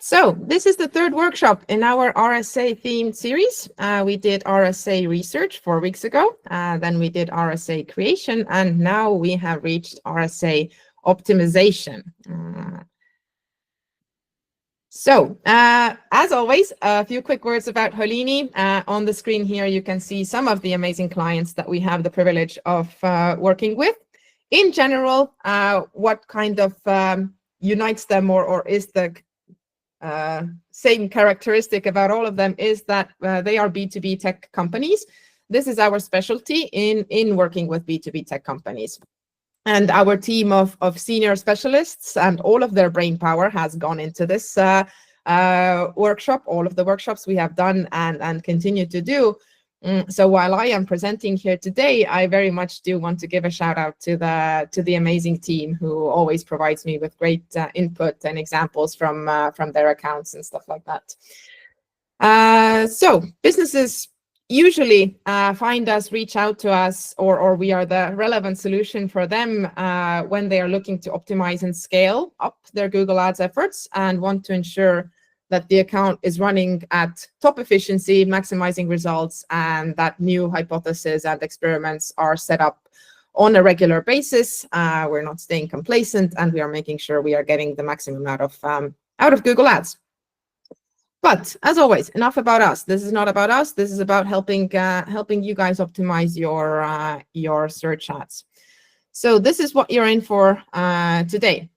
So this is the third workshop in our RSA-themed series. We did RSA research 4 weeks ago, then we did RSA creation, and now we have reached RSA optimization. As always, a few quick words about Holini. On the screen here, you can see some of the amazing clients that we have the privilege of working with. In general, what kind of unites them or is the same characteristic about all of them is that they are B2B tech companies. This is our specialty in working with B2B tech companies. And our team of senior specialists and all of their brain power has gone into this workshop, all of the workshops we have done and continue to do. So while I am presenting here today, I very much do want to give a shout out to the amazing team who always provides me with great input and examples from their accounts and stuff like that. So businesses usually find us, reach out to us, or we are the relevant solution for them when they are looking to optimize and scale up their Google Ads efforts and want to ensure that the account is running at top efficiency, maximizing results, and that new hypotheses and experiments are set up on a regular basis. We're not staying complacent, and we are making sure we are getting the maximum out of Google Ads. But as always, enough about us. This is not about us. This is about helping you guys optimize your search ads. So this is what you're in for today.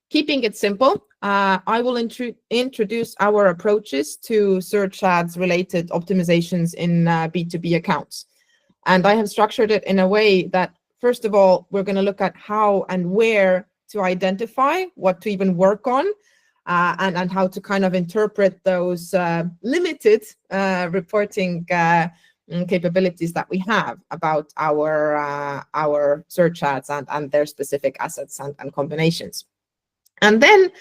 Keeping it simple, I will introduce our approaches to search ads related optimizations in B2B accounts. And I have structured it in a way that, first of all, we're going to look at how and where to identify what to even work on and how to kind of interpret those limited reporting capabilities that we have about our search ads and their specific assets and combinations. And then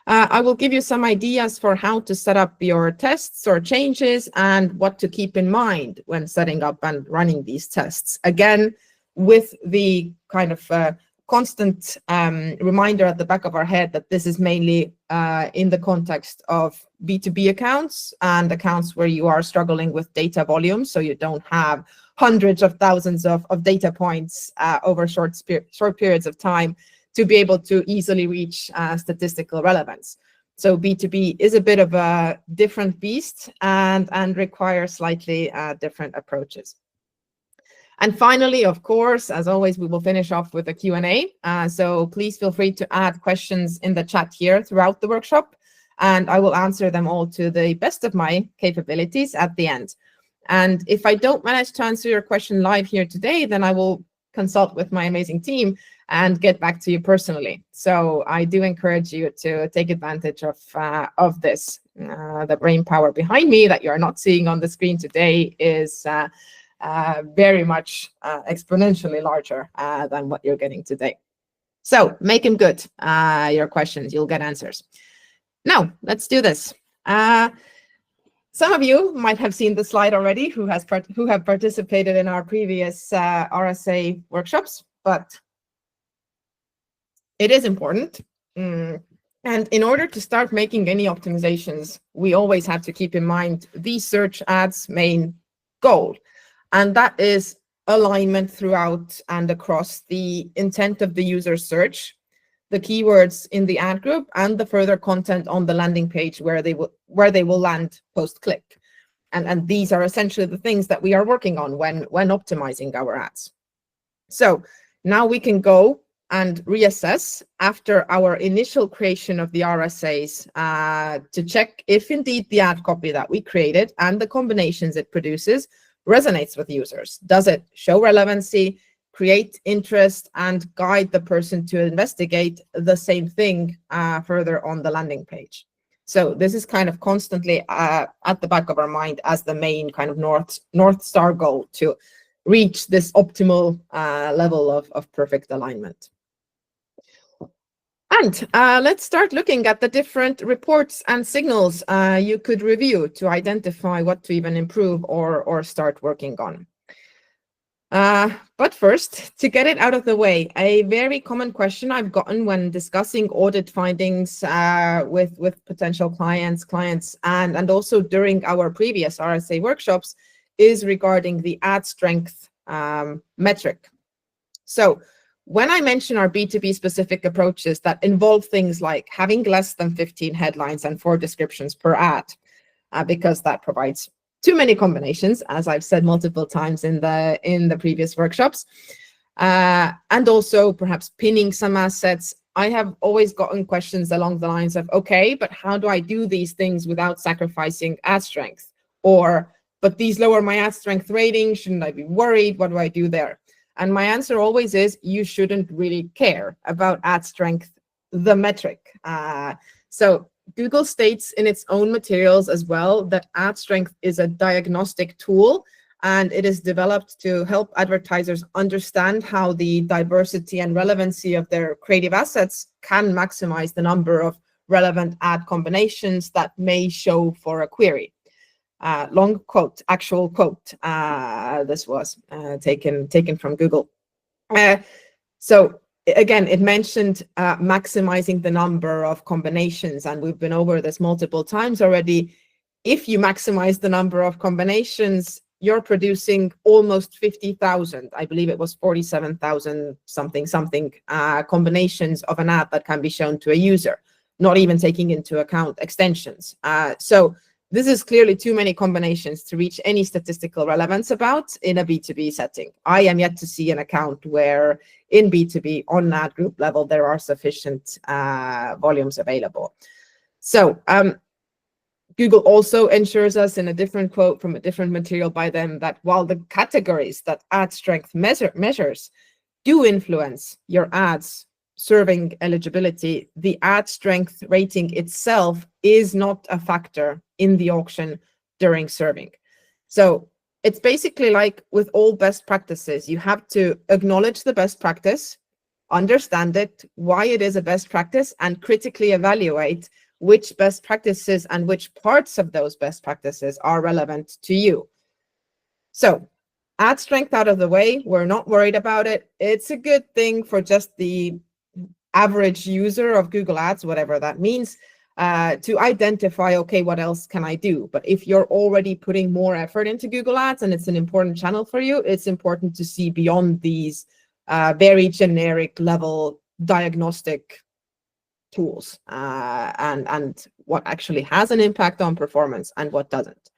I will give you some ideas for how to set up your tests or changes and what to keep in mind when setting up and running these tests. Again, with the kind of constant reminder at the back of our head that this is mainly in the context of B2B accounts and accounts where you are struggling with data volume, so you don't have hundreds of thousands of data points over short periods of time to be able to easily reach statistical relevance. So B2B is a bit of a different beast and requires slightly different approaches. And finally, of course, as always, we will finish off with a Q&A. So please feel free to add questions in the chat here throughout the workshop, and I will answer them all to the best of my capabilities at the end. And if I don't manage to answer your question live here today, then I will consult with my amazing team and get back to you personally. So I do encourage you to take advantage of this. The brain power behind me that you're not seeing on the screen today is very much exponentially larger than what you're getting today. So make them good, your questions, you'll get answers. Now, let's do this. Some of you might have seen the slide already who have participated in our previous RSA workshops, but it is important. And in order to start making any optimizations, we always have to keep in mind the search ads main goal. And that is alignment throughout and across the intent of the user search, the keywords in the ad group, and the further content on the landing page where they will land post-click. And these are essentially the things that we are working on when optimizing our ads. So now we can go and reassess after our initial creation of the RSAs to check if indeed the ad copy that we created and the combinations it produces resonates with users. Does it show relevancy, create interest, and guide the person to investigate the same thing further on the landing page? So this is kind of constantly at the back of our mind as the main kind of North Star goal to reach this optimal level of perfect alignment. And let's start looking at the different reports and signals you could review to identify what to even improve or start working on. But first, to get it out of the way, a very common question I've gotten when discussing audit findings with potential clients, and also during our previous RSA workshops is regarding the ad strength metric. So when I mention our B2B specific approaches that involve things like having less than 15 headlines and 4 descriptions per ad, because that provides too many combinations, as I've said multiple times in the previous workshops, and also perhaps pinning some assets, I have always gotten questions along the lines of, okay, but how do I do these things without sacrificing ad strength? Or, but these lower my ad strength rating, shouldn't I be worried? What do I do there? And my answer always is, you shouldn't really care about ad strength, the metric. So Google states in its own materials as well that ad strength is a diagnostic tool, and it is developed to help advertisers understand how the diversity and relevancy of their creative assets can maximize the number of relevant ad combinations that may show for a query. Long quote, actual quote. This was taken from Google. So again, it mentioned maximizing the number of combinations, and we've been over this multiple times already. If you maximize the number of combinations, you're producing almost 50,000. I believe it was 47,000 something combinations of an ad that can be shown to a user, not even taking into account extensions. So this is clearly too many combinations to reach any statistical relevance about in a B2B setting. I am yet to see an account where in B2B on ad group level, there are sufficient volumes available. So Google also ensures us in a different quote from a different material by them that while the categories that ad strength measures do influence your ads serving eligibility, the ad strength rating itself is not a factor in the auction during serving. So it's basically like with all best practices, you have to acknowledge the best practice, understand it, why it is a best practice, and critically evaluate which best practices and which parts of those best practices are relevant to you. So ad strength out of the way, we're not worried about it. It's a good thing for just the average user of Google Ads, whatever that means, to identify, okay, what else can I do? But if you're already putting more effort into Google Ads and it's an important channel for you, it's important to see beyond these very generic level diagnostic tools and what actually has an impact on performance and what doesn't.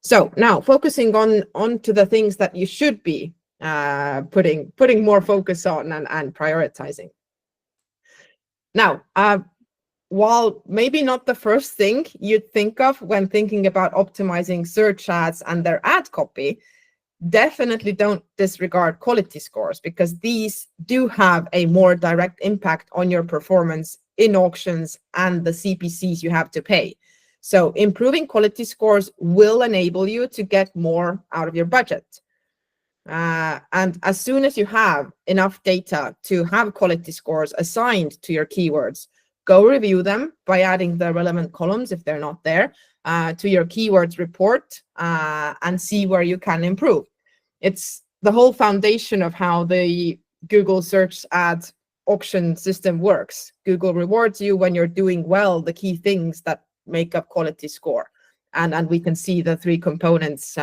So now focusing on to the things that you should be putting more focus on and prioritizing. Now, while maybe not the first thing you'd think of when thinking about optimizing search ads and their ad copy, definitely don't disregard quality scores, because these do have a more direct impact on your performance in auctions and the CPCs you have to pay. So improving quality scores will enable you to get more out of your budget. And as soon as you have enough data to have quality scores assigned to your keywords, go review them by adding the relevant columns if they're not there to your keywords report and see where you can improve. It's the whole foundation of how the Google search ad auction system works. Google rewards you when you're doing well the key things that make up quality score. And we can see the 3 components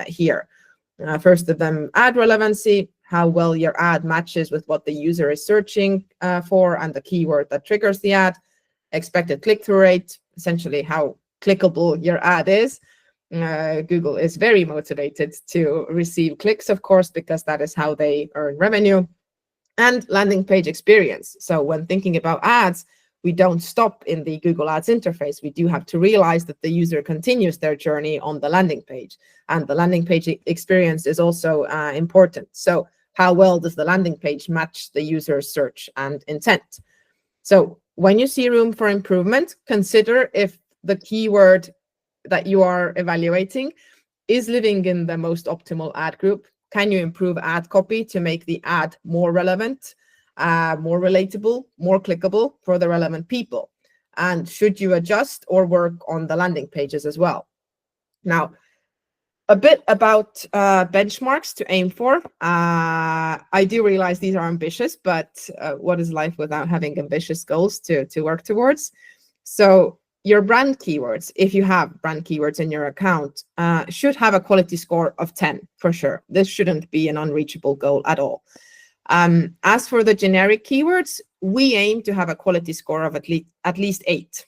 here. First of them, ad relevancy, how well your ad matches with what the user is searching for and the keyword that triggers the ad. Expected click-through rate, essentially how clickable your ad is. Google is very motivated to receive clicks, of course, because that is how they earn revenue. And landing page experience. So when thinking about ads, we don't stop in the Google Ads interface. We do have to realize that the user continues their journey on the landing page, and the landing page experience is also important. So how well does the landing page match the user's search and intent? So when you see room for improvement, consider if the keyword that you are evaluating is living in the most optimal ad group. Can you improve ad copy to make the ad more relevant, more relatable, more clickable for the relevant people? And should you adjust or work on the landing pages as well? Now, A bit about benchmarks to aim for. I do realize these are ambitious, but what is life without having ambitious goals to work towards? So your brand keywords, if you have brand keywords in your account, should have a quality score of 10 for sure. This shouldn't be an unreachable goal at all. As for the generic keywords, we aim to have a quality score of at least 8.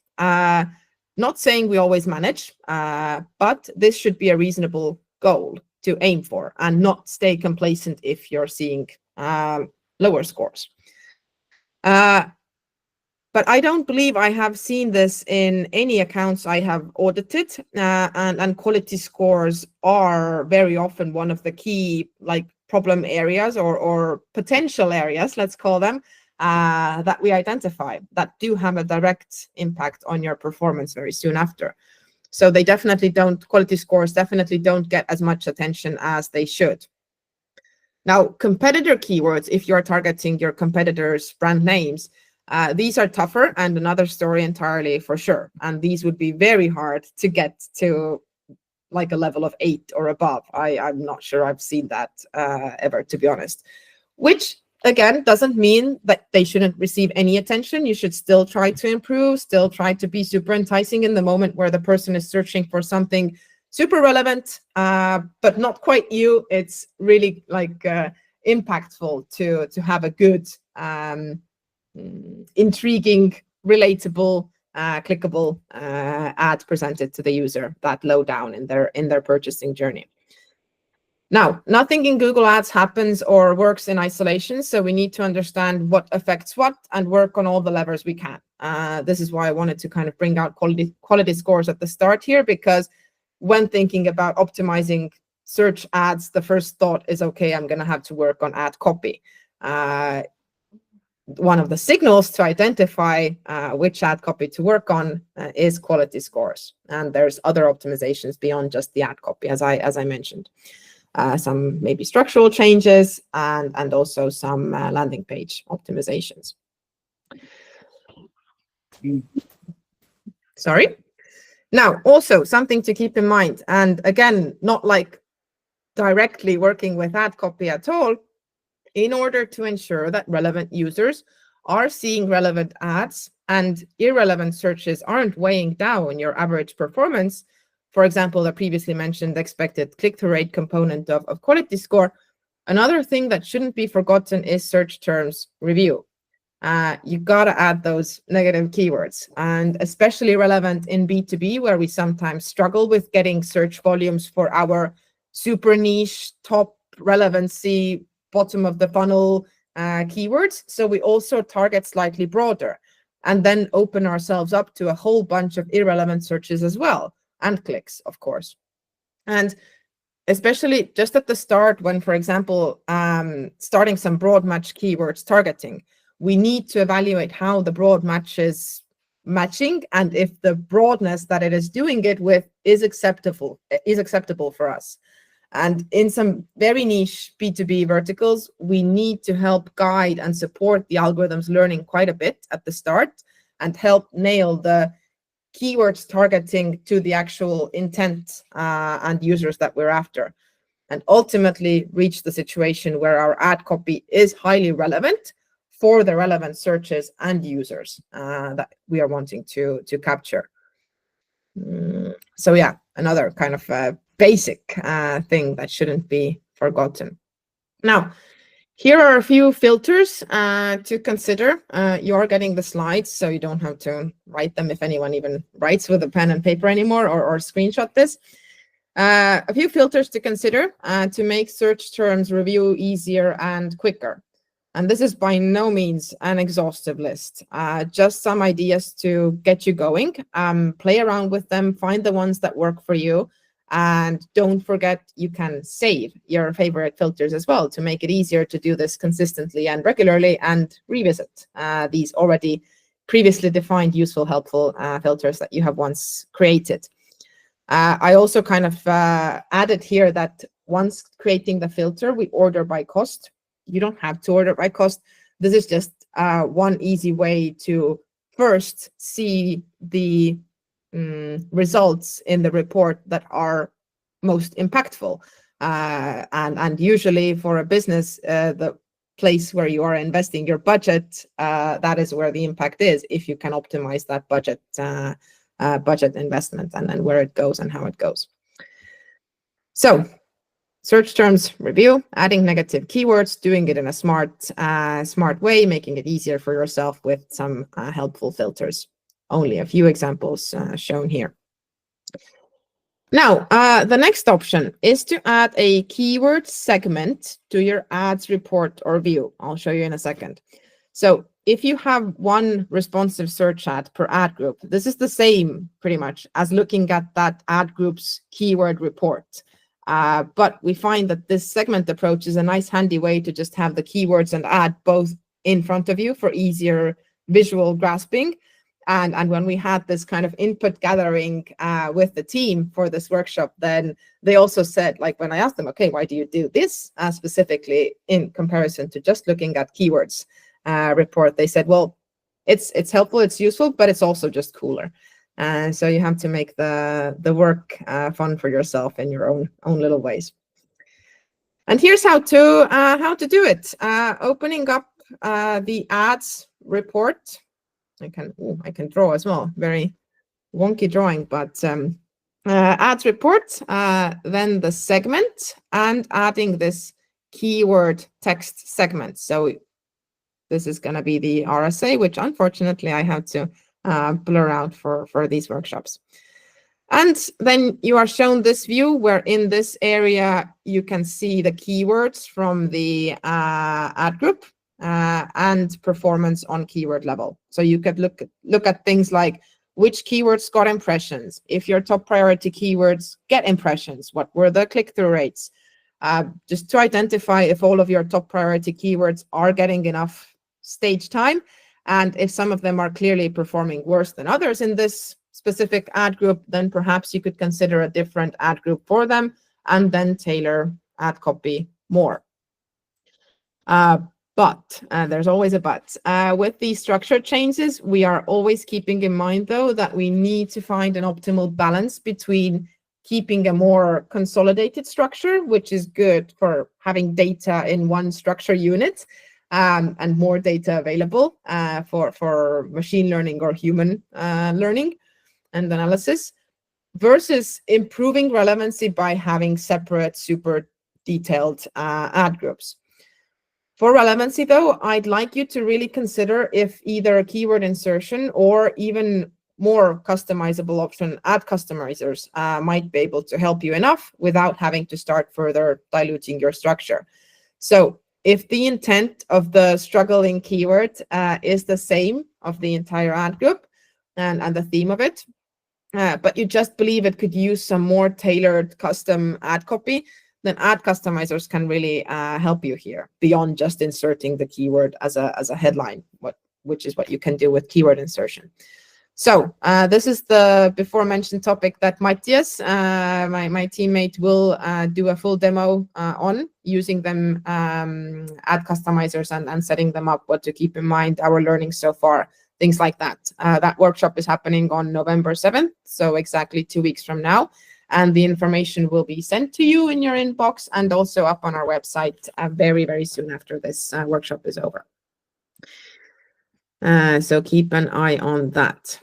Not saying we always manage, but this should be a reasonable goal to aim for and not stay complacent if you're seeing lower scores. But I don't believe I have seen this in any accounts I have audited, and quality scores are very often one of the key problem areas or potential areas, let's call them, that we identify that do have a direct impact on your performance very soon after. So they definitely don't, quality scores definitely don't get as much attention as they should. Now, competitor keywords, if you're targeting your competitors' brand names, these are tougher and another story entirely for sure. And these would be very hard to get to a level of 8 or above. I'm not sure I've seen that ever, to be honest, which again doesn't mean that they shouldn't receive any attention. You should still try to improve, still try to be super enticing in the moment where the person is searching for something super relevant, but not quite you. It's really impactful to have a good, intriguing, relatable, clickable ad presented to the user that low down in their purchasing journey. Now, nothing in Google Ads happens or works in isolation, so we need to understand what affects what and work on all the levers we can. This is why I wanted to kind of bring out quality scores at the start here, because when thinking about optimizing search ads, the first thought is, okay, I'm going to have to work on ad copy. One of the signals to identify which ad copy to work on is quality scores, and there's other optimizations beyond just the ad copy, as I mentioned. Some maybe structural changes and also some landing page optimizations. Sorry. Now, also something to keep in mind, and again, not directly working with ad copy at all, in order to ensure that relevant users are seeing relevant ads and irrelevant searches aren't weighing down your average performance. For example, the previously mentioned expected click-through rate component of quality score. Another thing that shouldn't be forgotten is search terms review. You gotta add those negative keywords, and especially relevant in B2B, where we sometimes struggle with getting search volumes for our super niche, top relevancy, bottom of the funnel keywords. So we also target slightly broader and then open ourselves up to a whole bunch of irrelevant searches as well, and clicks, of course. And especially just at the start, when, for example, starting some broad match keywords targeting, we need to evaluate how the broad match is matching and if the broadness that it is doing it with is acceptable for us. And in some very niche B2B verticals, we need to help guide and support the algorithms learning quite a bit at the start and help nail the keywords targeting to the actual intent and users that we're after, and ultimately reach the situation where our ad copy is highly relevant for the relevant searches and users that we are wanting to capture. So yeah, another kind of basic thing that shouldn't be forgotten. Now, here are a few filters to consider. You are getting the slides, so you don't have to write them if anyone even writes with a pen and paper anymore, or screenshot this. A few filters to consider to make search terms review easier and quicker. And this is by no means an exhaustive list, just some ideas to get you going. Play around with them, find the ones that work for you. And don't forget, you can save your favorite filters as well to make it easier to do this consistently and regularly, and revisit these already previously defined, useful, helpful filters that you have once created. I also kind of added here that once creating the filter, we order by cost. You don't have to order by cost. This is just one easy way to first see the results in the report that are most impactful. And usually for a business, the place where you are investing your budget, that is where the impact is, if you can optimize that budget investment, and then where it goes and how it goes. So search terms review, adding negative keywords, doing it in a smart way, making it easier for yourself with some helpful filters. Only a few examples shown here. Now, the next option is to add a keyword segment to your ads report or view. I'll show you in a second. So if you have one responsive search ad per ad group, this is the same pretty much as looking at that ad group's keyword report. But we find that this segment approach is a nice handy way to just have the keywords and ad both in front of you for easier visual grasping. And when we had this kind of input gathering with the team for this workshop, then they also said, like when I asked them, okay, why do you do this specifically in comparison to just looking at keywords report? They said, well, it's helpful, it's useful, but it's also just cooler. And so you have to make the work fun for yourself in your own little ways. And here's how to do it. Opening up the ads report. I can draw as well. Very wonky drawing, but ads report, then the segment, and adding this keyword text segment. So this is going to be the RSA, which unfortunately I have to blur out for these workshops. And then you are shown this view where in this area you can see the keywords from the ad group. And performance on keyword level. So you could look at things like which keywords got impressions. If your top priority keywords get impressions, what were the click-through rates? Just to identify if all of your top priority keywords are getting enough stage time, and if some of them are clearly performing worse than others in this specific ad group, then perhaps you could consider a different ad group for them and then tailor ad copy more. But there's always a but. With these structure changes, we are always keeping in mind, though, that we need to find an optimal balance between keeping a more consolidated structure, which is good for having data in one structure unit, and more data available for machine learning or human learning and analysis, versus improving relevancy by having separate, super detailed ad groups. For relevancy, though, I'd like you to really consider if either a keyword insertion or even more customizable option, ad customizers, might be able to help you enough without having to start further diluting your structure. So if the intent of the struggling keyword is the same of the entire ad group and the theme of it, but you just believe it could use some more tailored custom ad copy, then ad customizers can really help you here beyond just inserting the keyword as a headline, which is what you can do with keyword insertion. So this is the before mentioned topic that Matthias, my teammate, will do a full demo on using them, ad customizers and setting them up, what to keep in mind, our learning so far, things like that. That workshop is happening on November 7th, so exactly 2 weeks from now. And the information will be sent to you in your inbox and also up on our website very, very soon after this workshop is over. So keep an eye on that.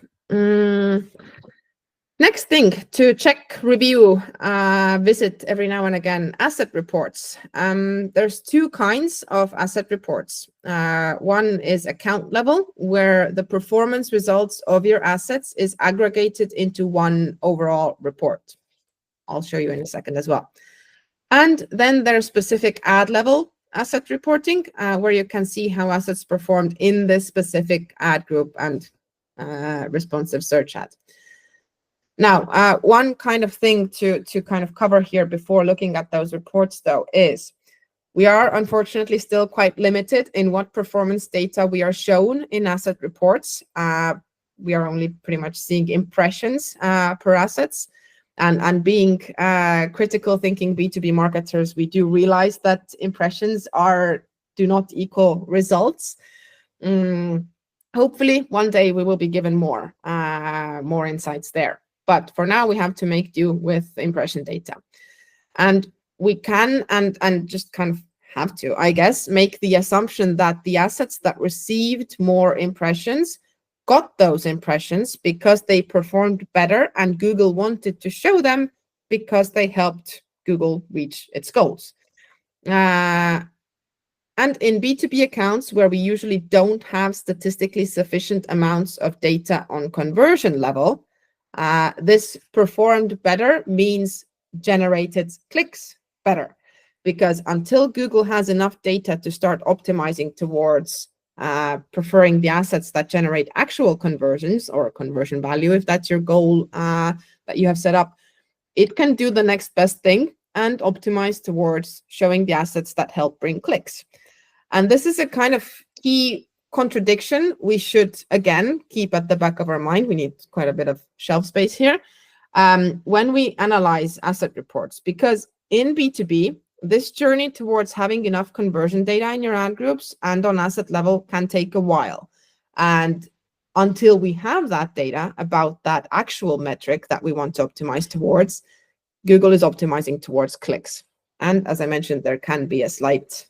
Next thing to check, review, visit every now and again, asset reports. There's two kinds of asset reports. One is account level, where the performance results of your assets is aggregated into one overall report. I'll show you in a second as well. And then there's specific ad level asset reporting, where you can see how assets performed in this specific ad group and responsive search ad. Now, one kind of thing to kind of cover here before looking at those reports, though, is we are unfortunately still quite limited in what performance data we are shown in asset reports. We are only pretty much seeing impressions per assets. And being critical thinking B2B marketers, we do realize that impressions do not equal results. Hopefully, one day we will be given more insights there. But for now, we have to make do with impression data. And we can and just kind of have to, I guess, make the assumption that the assets that received more impressions got those impressions because they performed better and Google wanted to show them because they helped Google reach its goals. And in B2B accounts, where we usually don't have statistically sufficient amounts of data on conversion level, this performed better means generated clicks better. Because until Google has enough data to start optimizing towards preferring the assets that generate actual conversions or conversion value, if that's your goal that you have set up, it can do the next best thing and optimize towards showing the assets that help bring clicks. And this is a kind of key contradiction we should, again, keep at the back of our mind. We need quite a bit of shelf space here when we analyze asset reports, because in B2B, this journey towards having enough conversion data in your ad groups and on asset level can take a while. And until we have that data about that actual metric that we want to optimize towards, Google is optimizing towards clicks. And as I mentioned, there can be a slight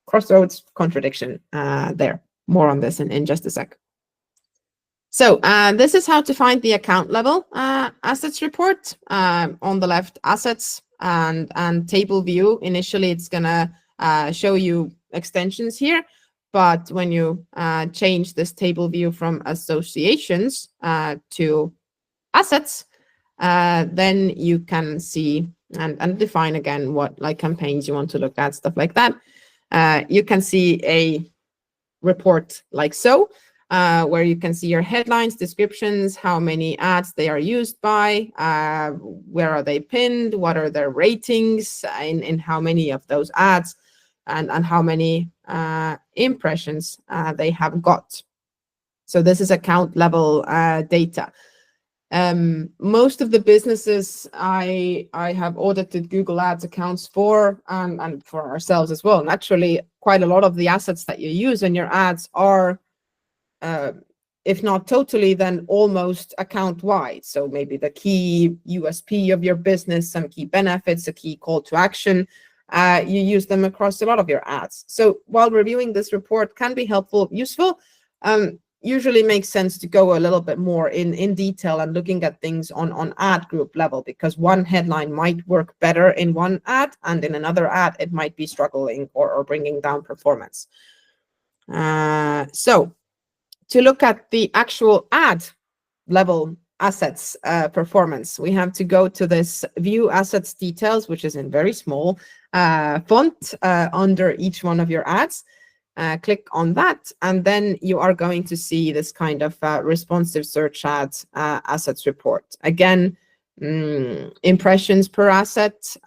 crossroads contradiction there. More on this in just a sec. So this is how to find the account level assets report. On the left, assets and table view. Initially, it's gonna show you extensions here, but when you change this table view from associations to assets, then you can see and define again what like campaigns you want to look at, stuff like that. You can see a report like so, where you can see your headlines, descriptions, how many ads they are used by, where are they pinned, what are their ratings in how many of those ads, and how many impressions they have got. So this is account level data. Most of the businesses I have audited Google Ads accounts for, and for ourselves as well, naturally, quite a lot of the assets that you use in your ads are, if not totally, then almost account-wide. So maybe the key USP of your business, some key benefits, a key call to action, you use them across a lot of your ads. So while reviewing this report can be helpful, useful, usually makes sense to go a little bit more in detail and looking at things on ad group level, because one headline might work better in one ad and in another ad it might be struggling or bringing down performance. So to look at the actual ad level assets performance, we have to go to this view assets details, which is in very small font under each one of your ads. Click on that, and then you are going to see this kind of responsive search ads assets report. Again, impressions per asset,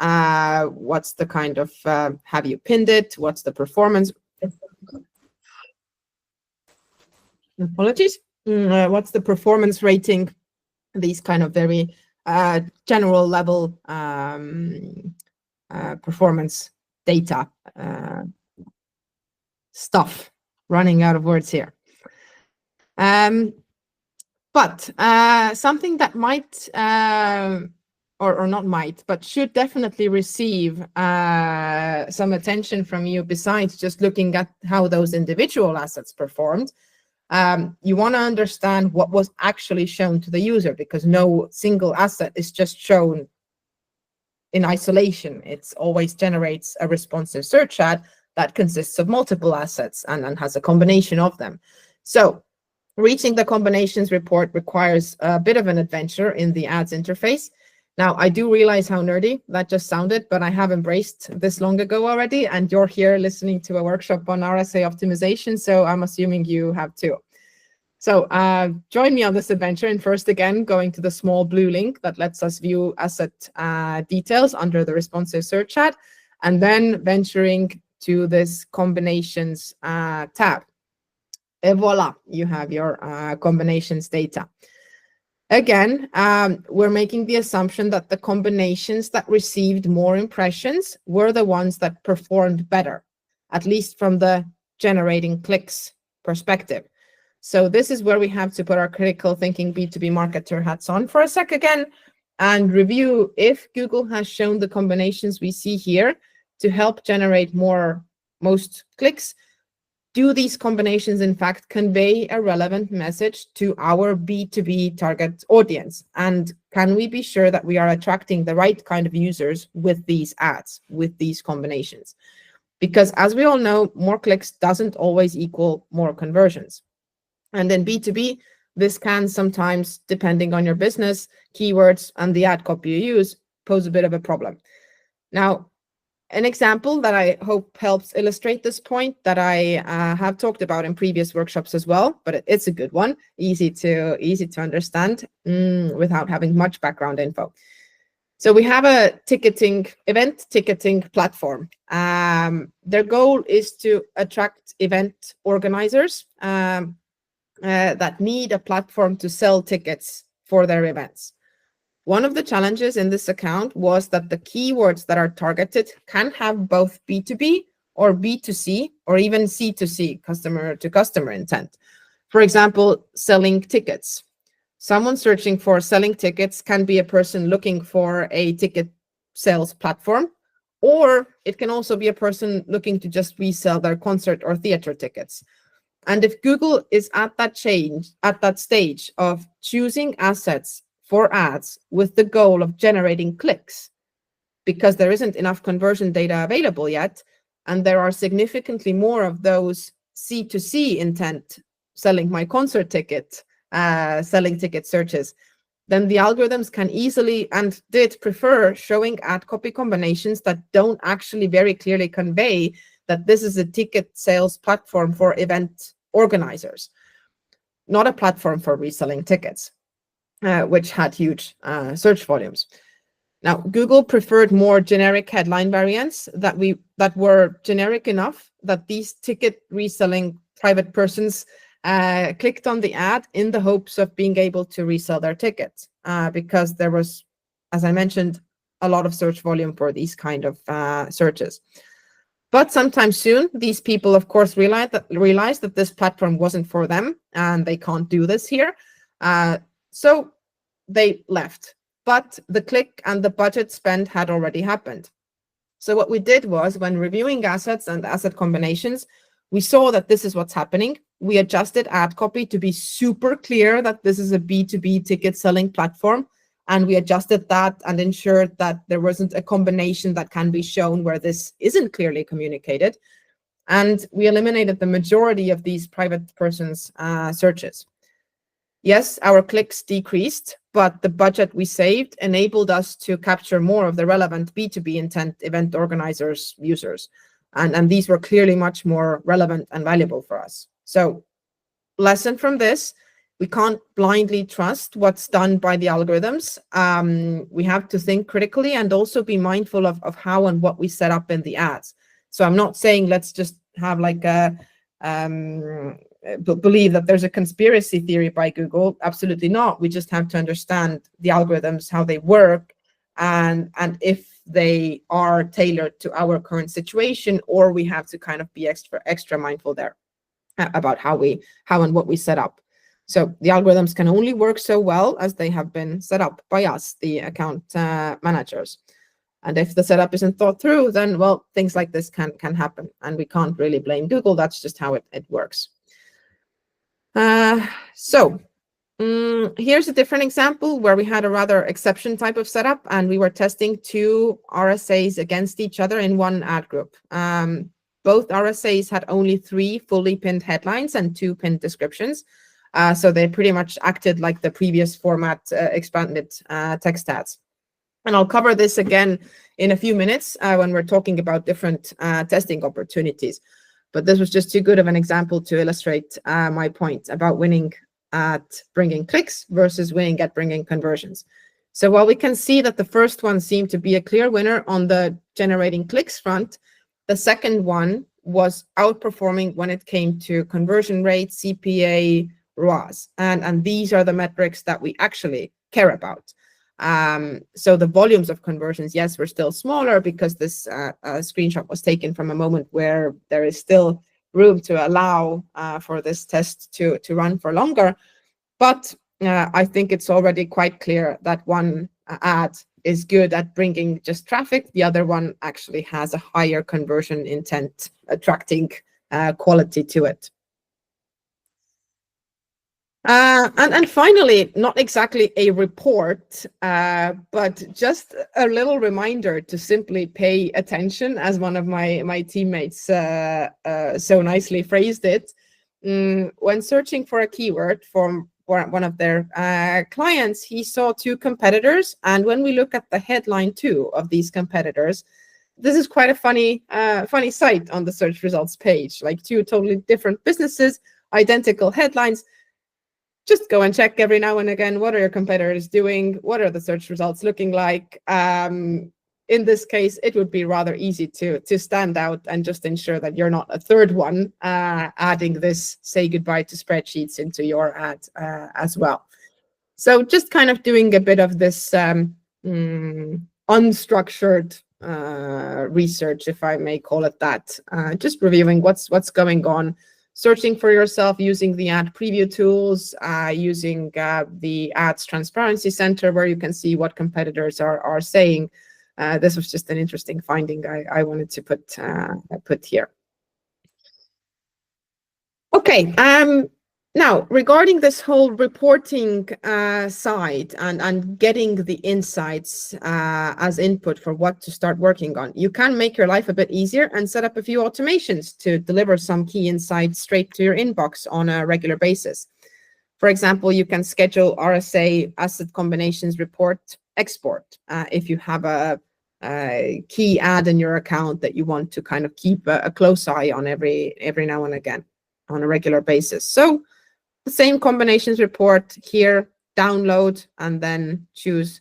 what's the kind of, have you pinned it, what's the performance? Apologies. What's the performance rating? These kind of very general level performance data stuff. Running out of words here. But something that might, or not might, but should definitely receive some attention from you besides just looking at how those individual assets performed. You want to understand what was actually shown to the user, because no single asset is just shown in isolation. It always generates a responsive search ad that consists of multiple assets and has a combination of them. So reaching the combinations report requires a bit of an adventure in the ads interface. Now, I do realize how nerdy that just sounded, but I have embraced this long ago already, and you're here listening to a workshop on RSA optimization, so I'm assuming you have too. So join me on this adventure, and first again, going to the small blue link that lets us view asset details under the responsive search ad, and then venturing to this combinations tab. Et voila, you have your combinations data. Again, we're making the assumption that the combinations that received more impressions were the ones that performed better, at least from the generating clicks perspective. So this is where we have to put our critical thinking B2B marketer hats on for a sec again. and review if Google has shown the combinations we see here to help generate most clicks. Do these combinations, in fact, convey a relevant message to our B2B target audience? And can we be sure that we are attracting the right kind of users with these ads, with these combinations? Because as we all know, more clicks doesn't always equal more conversions. And in B2B, this can sometimes, depending on your business, keywords, and the ad copy you use, pose a bit of a problem. Now, an example that I hope helps illustrate this point that I have talked about in previous workshops as well, but it's a good one, easy to understand without having much background info. So we have a event ticketing platform. Their goal is to attract event organizers that need a platform to sell tickets for their events. One of the challenges in this account was that the keywords that are targeted can have both B2B or B2C or even C2C, customer to customer intent. For example, selling tickets. Someone searching for selling tickets can be a person looking for a ticket sales platform, or it can also be a person looking to just resell their concert or theater tickets. And if Google is at that stage of choosing assets for ads with the goal of generating clicks, because there isn't enough conversion data available yet, and there are significantly more of those C2C intent, selling my concert ticket, selling ticket searches, then the algorithms can easily and did prefer showing ad copy combinations that don't actually very clearly convey that this is a ticket sales platform for event organizers, not a platform for reselling tickets, which had huge search volumes. Now, Google preferred more generic headline variants that were generic enough that these ticket reselling private persons clicked on the ad in the hopes of being able to resell their tickets, because there was, as I mentioned, a lot of search volume for these kind of searches. But sometime soon, these people, of course, realized that this platform wasn't for them, and they can't do this here. So they left. But the click and the budget spend had already happened. So what we did was, when reviewing assets and asset combinations, we saw that this is what's happening. We adjusted ad copy to be super clear that this is a B2B ticket selling platform. And we adjusted that and ensured that there wasn't a combination that can be shown where this isn't clearly communicated. And we eliminated the majority of these private persons' searches. Yes, our clicks decreased, but the budget we saved enabled us to capture more of the relevant B2B intent event organizers' users. And these were clearly much more relevant and valuable for us. So, lesson from this: we can't blindly trust what's done by the algorithms. We have to think critically and also be mindful of how and what we set up in the ads. So I'm not saying let's just have like a believe that there's a conspiracy theory by Google. Absolutely not. We just have to understand the algorithms, how they work, and if they are tailored to our current situation, or we have to kind of be extra mindful there about how and what we set up. So the algorithms can only work so well as they have been set up by us, the account managers. And if the setup isn't thought through, then, well, things like this can happen. And we can't really blame Google. That's just how it works. Here's a different example where we had a rather exception type of setup, and we were testing two RSAs against each other in one ad group. Both RSAs had only 3 fully pinned headlines and 2 pinned descriptions. So they pretty much acted like the previous format, expanded text ads. And I'll cover this again in a few minutes when we're talking about different testing opportunities. But this was just too good of an example to illustrate my point about winning at bringing clicks versus winning at bringing conversions. So while we can see that the first one seemed to be a clear winner on the generating clicks front, the second one was outperforming when it came to conversion rate, CPA, ROAS. And these are the metrics that we actually care about. So the volumes of conversions, yes, were still smaller because this screenshot was taken from a moment where there is still room to allow for this test to run for longer. But I think it's already quite clear that one ad is good at bringing just traffic, the other one actually has a higher conversion intent, attracting quality to it. And finally, not exactly a report, but just a little reminder to simply pay attention, as one of my teammates so nicely phrased it. When searching for a keyword from one of their clients, he saw two competitors. And when we look at the headline too of these competitors, this is quite a funny sight on the search results page, like two totally different businesses, identical headlines. Just go and check every now and again, what are your competitors doing? What are the search results looking like? In this case, it would be rather easy to stand out and just ensure that you're not a third one adding this say goodbye to spreadsheets into your ad as well. So just kind of doing a bit of this unstructured research, if I may call it that, just reviewing what's going on, searching for yourself using the ad preview tools, using the Ads Transparency Center, where you can see what competitors are saying. This was just an interesting finding I wanted to put here. Okay, now regarding this whole reporting side and getting the insights as input for what to start working on, you can make your life a bit easier and set up a few automations to deliver some key insights straight to your inbox on a regular basis. For example, you can schedule RSA asset combinations report export if you have a key ad in your account that you want to kind of keep a close eye on every now and again on a regular basis. So the same combinations report here, download, and then choose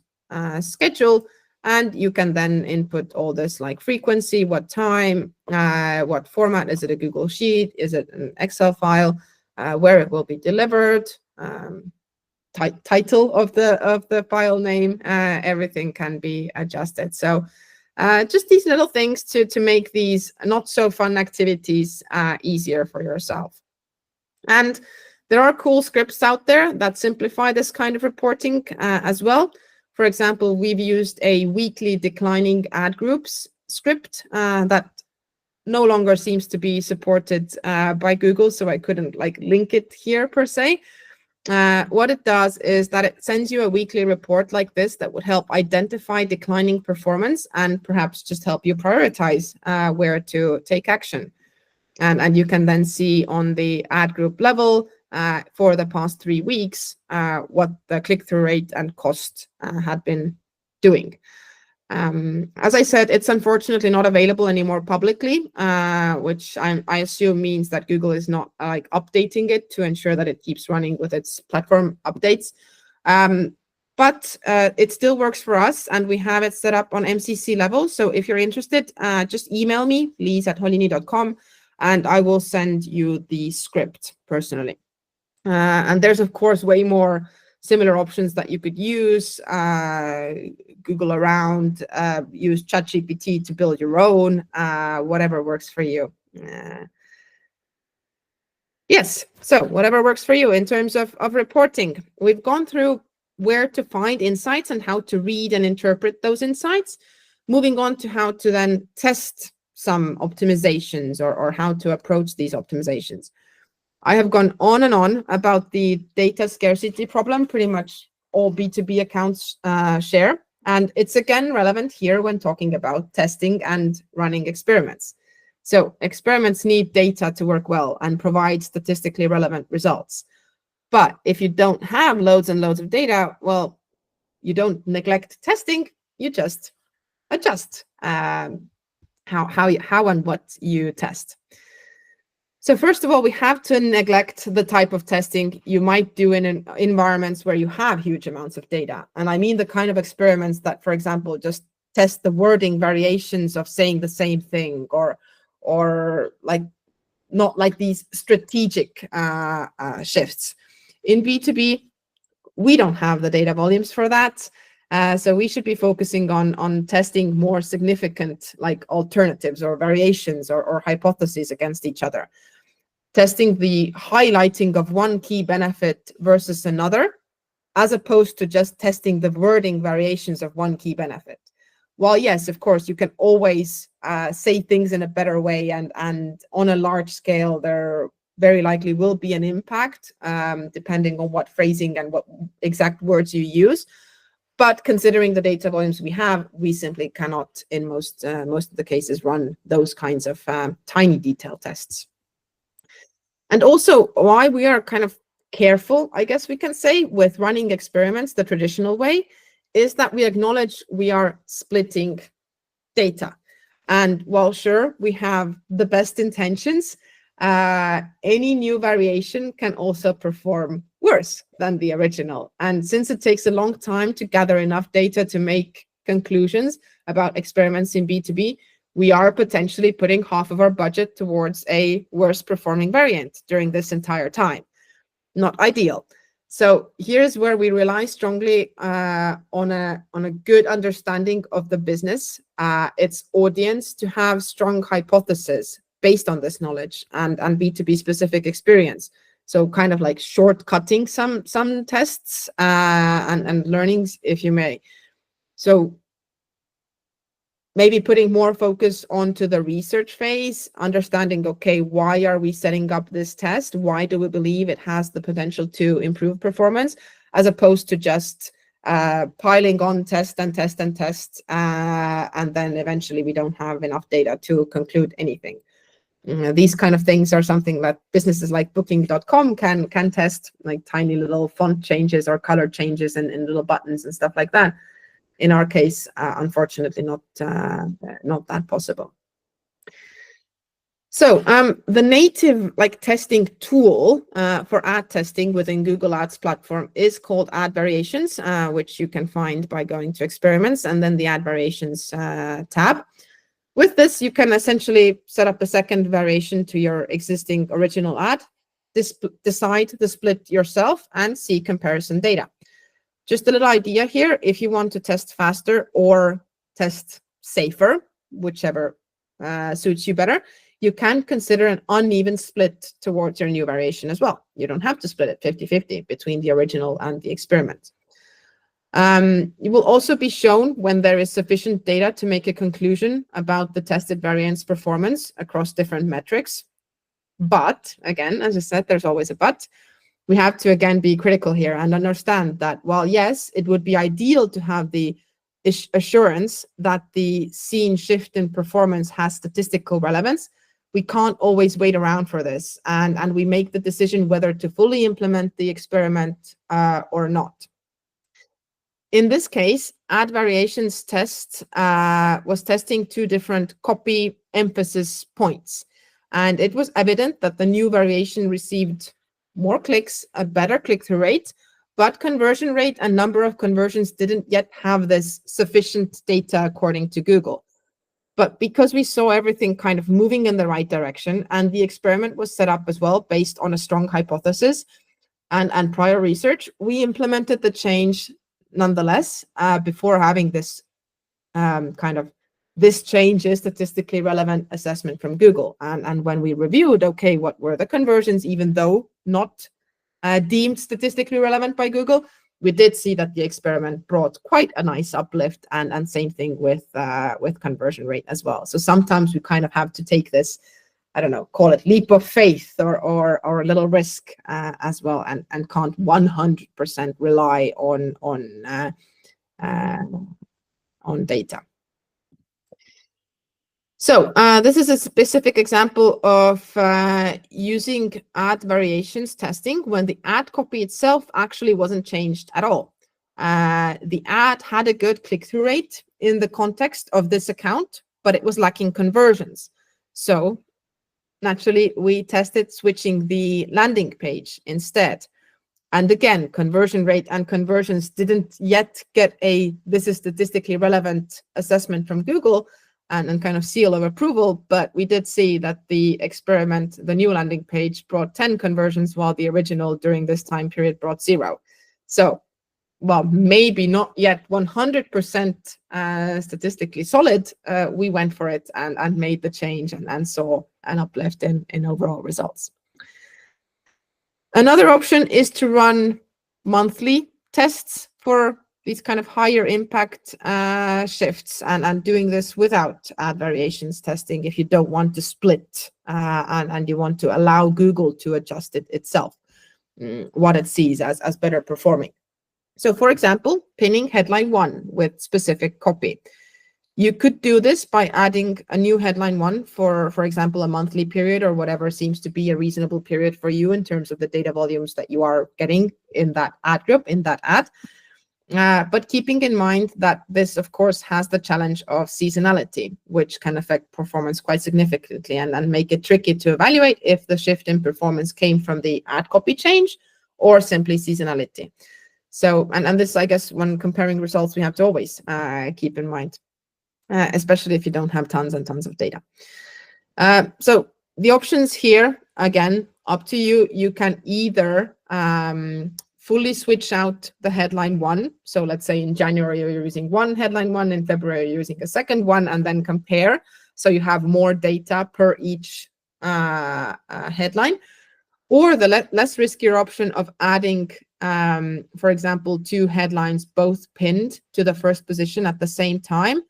schedule. And you can then input all this, like frequency, what time, what format. Is it a Google Sheet? Is it an Excel file? Where it will be delivered, title of the file name, everything can be adjusted. So just these little things to make these not so fun activities easier for yourself. And there are cool scripts out there that simplify this kind of reporting as well. For example, we've used a weekly declining ad groups script that no longer seems to be supported by Google, so I couldn't link it here per se. What it does is that it sends you a weekly report like this that would help identify declining performance and perhaps just help you prioritize where to take action. And you can then see on the ad group level for the past 3 weeks what the click-through rate and cost had been doing. As I said, it's unfortunately not available anymore publicly, which I assume means that Google is not updating it to ensure that it keeps running with its platform updates. But it still works for us, and we have it set up on MCC level. So if you're interested, just email me, lise@holini.com, and I will send you the script personally. And there's, of course, way more similar options that you could use. Google around, use ChatGPT to build your own, whatever works for you. Yes, so whatever works for you in terms of reporting. We've gone through where to find insights and how to read and interpret those insights. Moving on to how to then test some optimizations or how to approach these optimizations. I have gone on and on about the data scarcity problem pretty much all B2B accounts share. And it's again relevant here when talking about testing and running experiments. So experiments need data to work well and provide statistically relevant results. But if you don't have loads and loads of data, well, you don't neglect testing, you just adjust how and what you test. So first of all, we have to neglect the type of testing you might do in environments where you have huge amounts of data. And I mean the kind of experiments that, for example, just test the wording variations of saying the same thing, or not like these strategic shifts. In B2B, we don't have the data volumes for that. So we should be focusing on testing more significant alternatives or variations or hypotheses against each other. Testing the highlighting of one key benefit versus another as opposed to just testing the wording variations of one key benefit. While yes, of course, you can always say things in a better way, and on a large scale, there very likely will be an impact depending on what phrasing and what exact words you use. But considering the data volumes we have, we simply cannot, in most of the cases, run those kinds of tiny detail tests. And also, why we are kind of careful, I guess we can say, with running experiments the traditional way, is that we acknowledge we are splitting data. And while sure, we have the best intentions, any new variation can also perform worse than the original. And since it takes a long time to gather enough data to make conclusions about experiments in B2B, we are potentially putting half of our budget towards a worse performing variant during this entire time. Not ideal. So here's where we rely strongly on a good understanding of the business, its audience, to have strong hypotheses based on this knowledge and B2B specific experience. So kind of like shortcutting some tests and learnings, if you may. So maybe putting more focus onto the research phase, understanding, okay, why are we setting up this test? Why do we believe it has the potential to improve performance, as opposed to just piling on test and test and test, and then eventually we don't have enough data to conclude anything. These kind of things are something that businesses like Booking.com can test, like tiny little font changes or color changes and little buttons and stuff like that. In our case, unfortunately, not that possible. So the native testing tool for ad testing within Google Ads platform is called Ad Variations, which you can find by going to Experiments and then the Ad Variations tab. With this, you can essentially set up a second variation to your existing original ad, decide the split yourself, and see comparison data. Just a little idea here, if you want to test faster or test safer, whichever suits you better, you can consider an uneven split towards your new variation as well. You don't have to split it 50-50 between the original and the experiment. You will also be shown when there is sufficient data to make a conclusion about the tested variant's performance across different metrics. But again, as I said, there's always a but. We have to, again, be critical here and understand that while, yes, it would be ideal to have the assurance that the seen shift in performance has statistical relevance, we can't always wait around for this. And we make the decision whether to fully implement the experiment or not. In this case, Ad Variations test was testing two different copy emphasis points. And it was evident that the new variation received more clicks, a better click-through rate, but conversion rate and number of conversions didn't yet have this sufficient data according to Google. But because we saw everything kind of moving in the right direction, and the experiment was set up as well based on a strong hypothesis and prior research, we implemented the change nonetheless before having this this change is statistically relevant assessment from Google. And when we reviewed, okay, what were the conversions, even though not deemed statistically relevant by Google, we did see that the experiment brought quite a nice uplift, and same thing with conversion rate as well. So sometimes we kind of have to take this, I don't know, call it leap of faith or a little risk as well, and can't 100% rely on data. So this is a specific example of using ad variations testing when the ad copy itself actually wasn't changed at all. The ad had a good click-through rate in the context of this account, but it was lacking conversions. So naturally, we tested switching the landing page instead. And again, conversion rate and conversions didn't yet get a this is statistically relevant assessment from Google and kind of seal of approval, but we did see that the experiment, the new landing page, brought 10 conversions, while the original during this time period brought 0. So, well, maybe not yet 100% statistically solid, we went for it and made the change and saw an uplift in overall results. Another option is to run monthly tests for these kind of higher impact shifts, and doing this without ad variations testing if you don't want to split and you want to allow Google to adjust it itself, what it sees as better performing. So for example, pinning headline 1 with specific copy. You could do this by adding a new headline 1 for example, a monthly period or whatever seems to be a reasonable period for you in terms of the data volumes that you are getting in that ad group, in that ad. But keeping in mind that this, of course, has the challenge of seasonality, which can affect performance quite significantly and make it tricky to evaluate if the shift in performance came from the ad copy change or simply seasonality. So, and this, I guess, when comparing results, we have to always keep in mind, especially if you don't have tons and tons of data. So the options here, again, up to you. You can either fully switch out the headline 1. So let's say in January, you're using one headline 1, in February, you're using a second one, and then compare. So you have more data per each headline. Or the less riskier option of adding, for example, 2 headlines both pinned to the first position at the same time.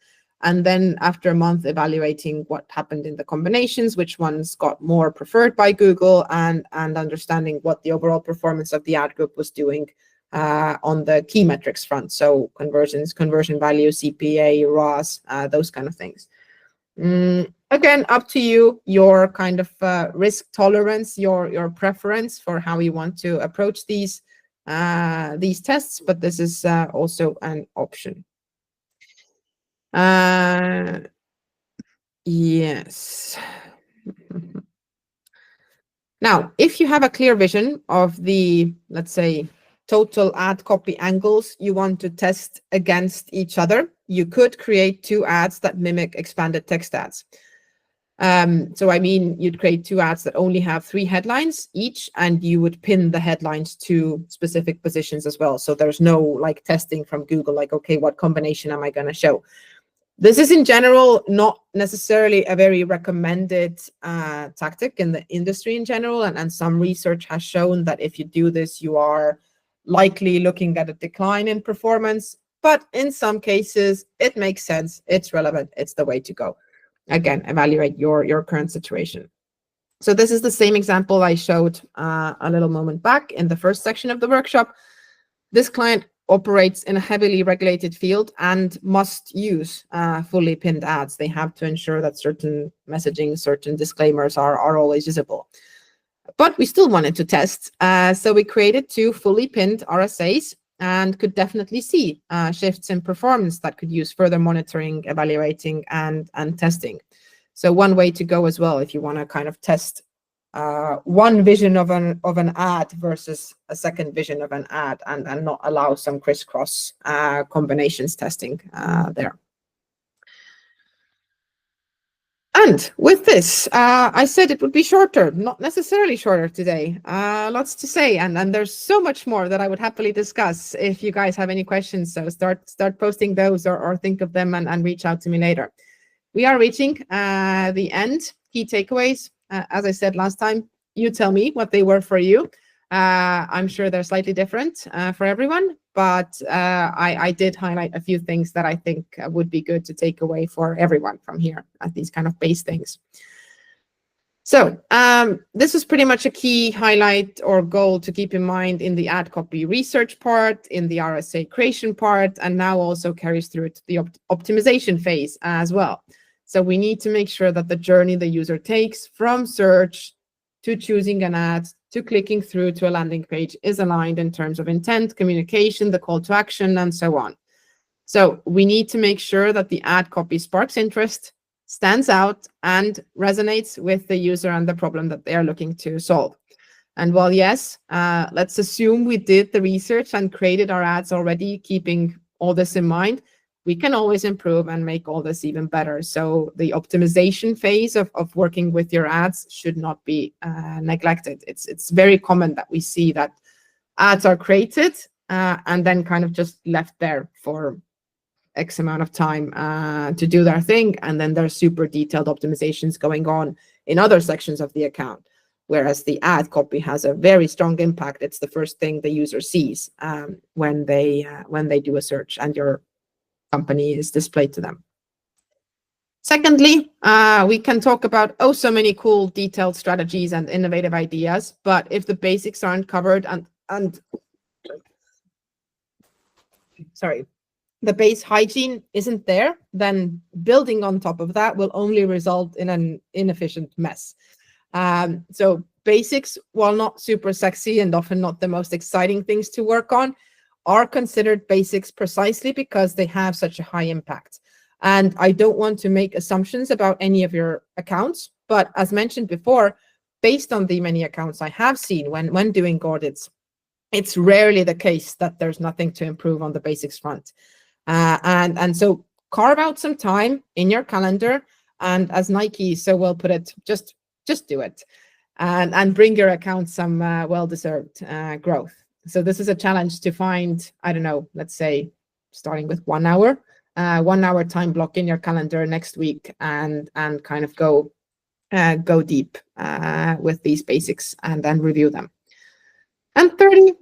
And then after a month, evaluating what happened in the combinations, which ones got more preferred by Google, and understanding what the overall performance of the ad group was doing on the key metrics front. So conversions, conversion value, CPA, ROAS, those kind of things. Again, up to you, your kind of risk tolerance, your preference for how you want to approach these tests, but this is also an option. Yes. Now, if you have a clear vision of the, let's say, total ad copy angles you want to test against each other, you could create 2 ads that mimic expanded text ads. So I mean, you'd create 2 ads that only have 3 headlines each, and you would pin the headlines to specific positions as well. So there's no like testing from Google, like, okay, what combination am I going to show? This is in general not necessarily a very recommended tactic in the industry in general, and some research has shown that if you do this, you are likely looking at a decline in performance. But in some cases, it makes sense, it's relevant, it's the way to go. Again, evaluate your current situation. So this is the same example I showed a little moment back in the first section of the workshop. This client operates in a heavily regulated field and must use fully pinned ads. They have to ensure that certain messaging, certain disclaimers are always visible. But we still wanted to test, so we created 2 fully pinned RSAs and could definitely see shifts in performance that could use further monitoring, evaluating, and testing. So one way to go as well, if you want to kind of test one vision of an ad versus a second vision of an ad, and not allow some crisscross combinations testing there. And with this, I said it would be shorter, not necessarily shorter today. Lots to say, and there's so much more that I would happily discuss if you guys have any questions. So start posting those or think of them and reach out to me later. We are reaching the end. Key takeaways. As I said last time, you tell me what they were for you. I'm sure they're slightly different for everyone, but I did highlight a few things that I think would be good to take away for everyone from here at these kind of base things. So this is pretty much a key highlight or goal to keep in mind in the ad copy research part, in the RSA creation part, and now also carries through to the optimization phase as well. So we need to make sure that the journey the user takes from search to choosing an ad to clicking through to a landing page is aligned in terms of intent, communication, the call to action, and so on. So we need to make sure that the ad copy sparks interest, stands out, and resonates with the user and the problem that they are looking to solve. And while yes, let's assume we did the research and created our ads already, keeping all this in mind, we can always improve and make all this even better. So the optimization phase of working with your ads should not be neglected. It's very common that we see that ads are created and then kind of just left there for X amount of time to do their thing. And then there's super detailed optimizations going on in other sections of the account. whereas the ad copy has a very strong impact. It's the first thing the user sees when they do a search and your company is displayed to them. Secondly, we can talk about so many cool detailed strategies and innovative ideas, but if the basics aren't covered and the base hygiene isn't there, then building on top of that will only result in an inefficient mess. So basics, while not super sexy and often not the most exciting things to work on, are considered basics precisely because they have such a high impact. And I don't want to make assumptions about any of your accounts, but as mentioned before, based on the many accounts I have seen when doing audits, it's rarely the case that there's nothing to improve on the basics front. And so carve out some time in your calendar, and as Nike so well put it, just do it, and bring your account some well-deserved growth. So this is a challenge to find, I don't know, let's say starting with 1 hour. 1 hour time block in your calendar next week, and kind of go deep with these basics and then review them. And thirdly,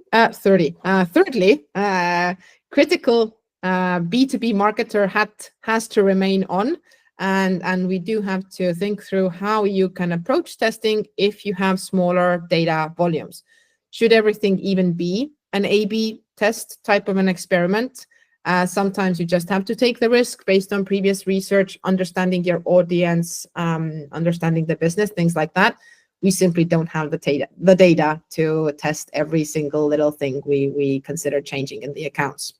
critical B2B marketer hat has to remain on, and we do have to think through how you can approach testing if you have smaller data volumes. Should everything even be an A/B test type of an experiment? Sometimes you just have to take the risk based on previous research, understanding your audience, understanding the business, things like that. We simply don't have the data to test every single little thing we consider changing in the accounts.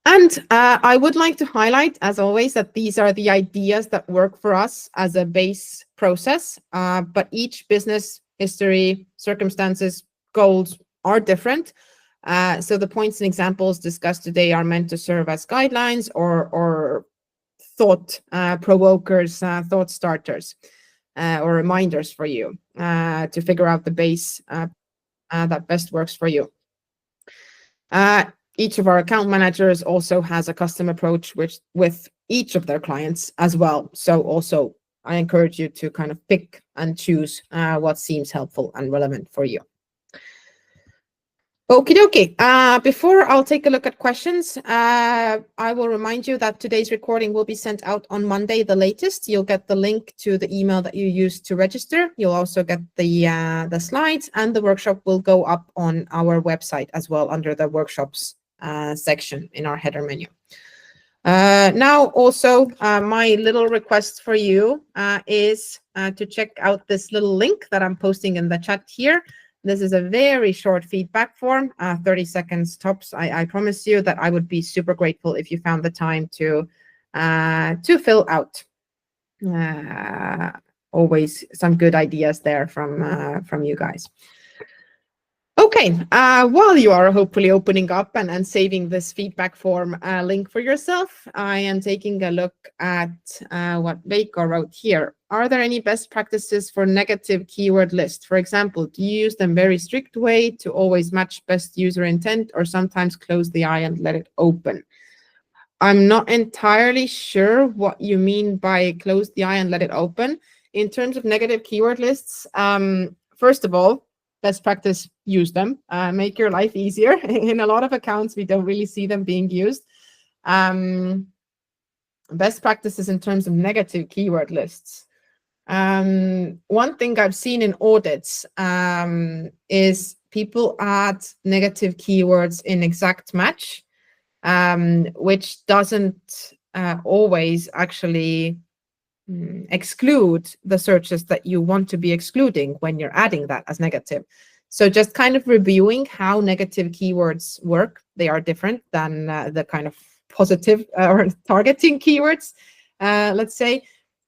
And I would like to highlight, as always, that these are the ideas that work for us as a base process, but each business history, circumstances, goals are different. So the points and examples discussed today are meant to serve as guidelines or thought provokers, thought starters, or reminders for you to figure out the base that best works for you. Each of our account managers also has a custom approach with each of their clients as well. So also I encourage you to kind of pick and choose what seems helpful and relevant for you. Okie dokie. Before I'll take a look at questions, I will remind you that today's recording will be sent out on Monday, the latest. You'll get the link to the email that you used to register. You'll also get the slides, and the workshop will go up on our website as well under the workshops section in our header menu. Now, also, my little request for you is to check out this little link that I'm posting in the chat here. This is a very short feedback form, 30 seconds tops. I promise you that I would be super grateful if you found the time to fill out. Always some good ideas there from you guys. Okay, while you are hopefully opening up and saving this feedback form link for yourself, I am taking a look at what Veiko wrote here. Are there any best practices for negative keyword lists? For example, do you use them very strict way to always match best user intent, or sometimes close the eye and let it open? I'm not entirely sure what you mean by close the eye and let it open. In terms of negative keyword lists, first of all, best practice, use them. Make your life easier. In a lot of accounts, we don't really see them being used. Best practices in terms of negative keyword lists. One thing I've seen in audits is people add negative keywords in exact match, which doesn't always actually exclude the searches that you want to be excluding when you're adding that as negative. So just kind of reviewing how negative keywords work. They are different than the kind of positive or targeting keywords, let's say.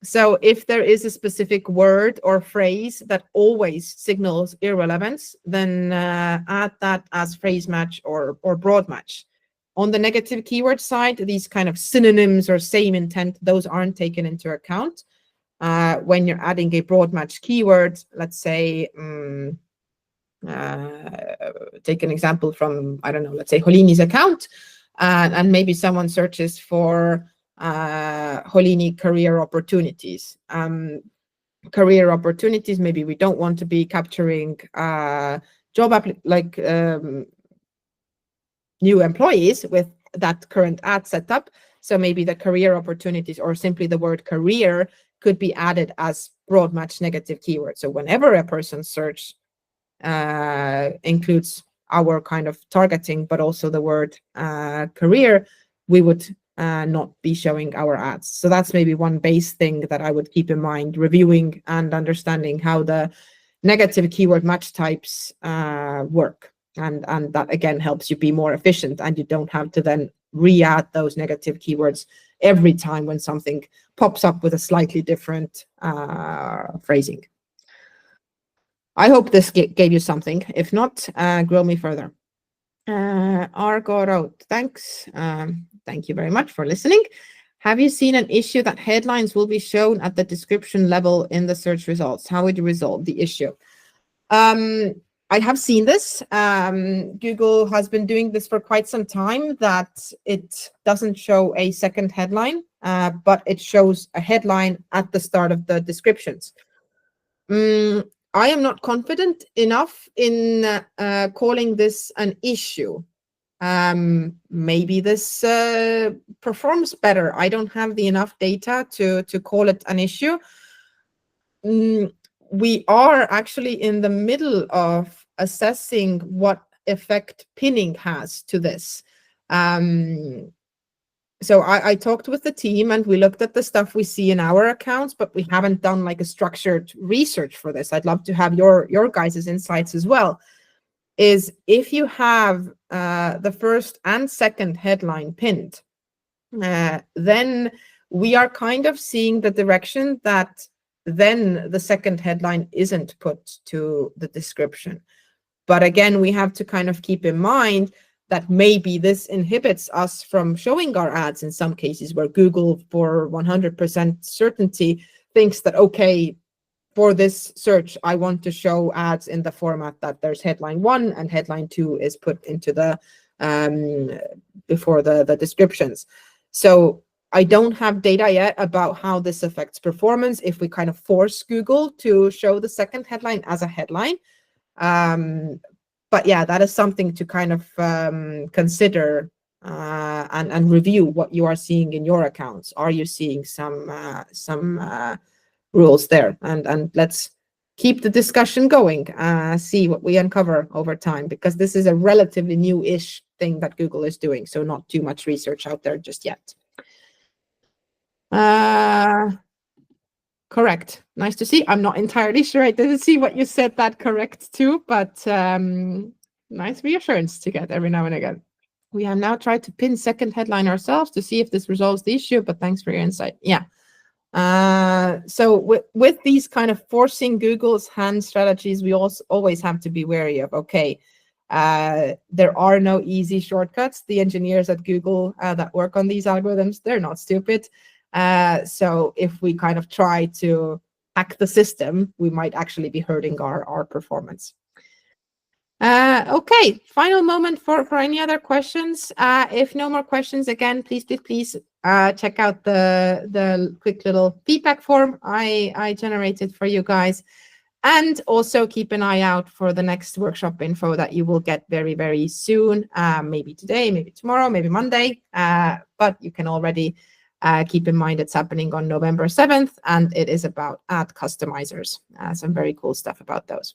So if there is a specific word or phrase that always signals irrelevance, then add that as phrase match or broad match. On the negative keyword side, these kind of synonyms or same intent, those aren't taken into account. When you're adding a broad match keyword, let's say, take an example from, I don't know, let's say Holini's account, and maybe someone searches for Holini career opportunities. career opportunities. Maybe we don't want to be capturing new employees with that current ad setup. So maybe the career opportunities or simply the word career could be added as broad match negative keywords. So whenever a person's search includes our kind of targeting, but also the word career, we would not be showing our ads. So that's maybe one base thing that I would keep in mind, reviewing and understanding how the negative keyword match types work. And that again helps you be more efficient, and you don't have to then re-add those negative keywords every time when something pops up with a slightly different phrasing. I hope this gave you something. If not, grill me further. Argo wrote, thanks. Thank you very much for listening. Have you seen an issue that headlines will be shown at the description level in the search results? How would you resolve the issue? I have seen this. Google has been doing this for quite some time, that it doesn't show a second headline, but it shows a headline at the start of the descriptions. I am not confident enough in calling this an issue. Maybe this performs better. I don't have enough data to call it an issue. We are actually in the middle of assessing what effect pinning has to this. So I talked with the team and we looked at the stuff we see in our accounts, but we haven't done like a structured research for this. I'd love to have your guys' insights as well. Is if you have the first and second headline pinned, then we are kind of seeing the direction that then the second headline isn't put to the description. But again, we have to kind of keep in mind that maybe this inhibits us from showing our ads in some cases, where Google, for 100% certainty, thinks that, okay, for this search, I want to show ads in the format that there's headline 1 and headline 2 is put into the before the descriptions. So I don't have data yet about how this affects performance if we kind of force Google to show the second headline as a headline. But yeah, that is something to kind of consider and review what you are seeing in your accounts. Are you seeing some rules there? And let's keep the discussion going, see what we uncover over time, because this is a relatively new-ish thing that Google is doing, so not too much research out there just yet. Correct. Nice to see. I'm not entirely sure. I didn't see what you said that correct too, but nice reassurance to get every now and again. We have now tried to pin second headline ourselves to see if this resolves the issue, but thanks for your insight. Yeah. So with these kind of forcing Google's hand strategies, we also always have to be wary of, okay, there are no easy shortcuts. The engineers at Google that work on these algorithms, they're not stupid. So if we kind of try to hack the system, we might actually be hurting our performance. Okay, final moment for any other questions. If no more questions, again, please check out the quick little feedback form I generated for you guys. And also keep an eye out for the next workshop info that you will get very, very soon. Maybe today, maybe tomorrow, maybe Monday. But you can already keep in mind it's happening on November 7th, and it is about ad customizers. Some very cool stuff about those.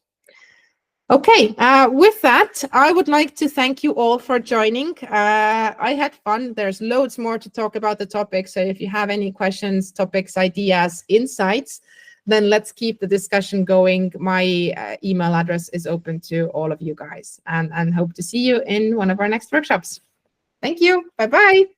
Okay, with that, I would like to thank you all for joining. I had fun. There's loads more to talk about the topic. So if you have any questions, topics, ideas, insights, then let's keep the discussion going. My email address is open to all of you guys, and hope to see you in one of our next workshops. Thank you. Bye-bye.